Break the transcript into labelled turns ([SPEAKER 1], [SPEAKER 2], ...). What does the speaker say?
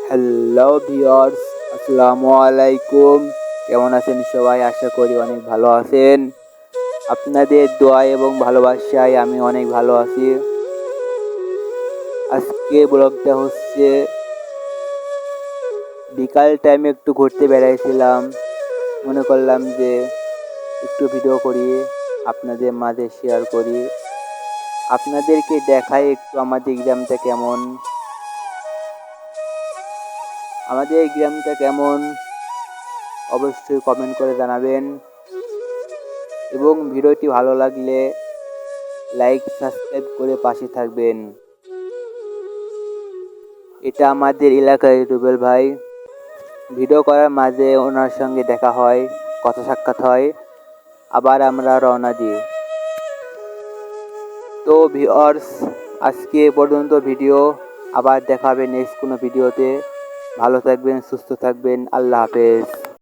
[SPEAKER 1] Hello viewers, আসসালামু আলাইকুম। কেমন আছেন সবাই? আশা করি অনেক ভালো আছেন। আপনাদের দোয়া এবং ভালোবাসায় আমি অনেক ভালো আছি। আজকে ব্লগটা হচ্ছে বিকাল টাইমে একটু ঘুরতে বেড়াইছিলাম। মনে করলাম যে একটু ভিডিও করি, আপনাদের মাঝে শেয়ার করি, আপনাদেরকে দেখাই একটু আমাদের গ্রামটা কেমন। আমাদের গ্রামটা কেমন অবশ্যই কমেন্ট করে জানাবেন, এবং ভিডিওটি ভালো লাগলে লাইক সাবস্ক্রাইব করে পাশে থাকবেন। এটা আমাদের এলাকার রুবেল ভাই। ভিডিও করার মাঝে ওনার সঙ্গে দেখা হয়, কথা সাক্ষাৎ হয়, আবার আমরা রওনা দিই। তো ভিউয়ার্স, আজকে পর্যন্ত ভিডিও, আবার দেখা হবে নেক্সট কোনো ভিডিওতে। ভালো থাকবেন, সুস্থ থাকবেন, আল্লাহ হাফেজ।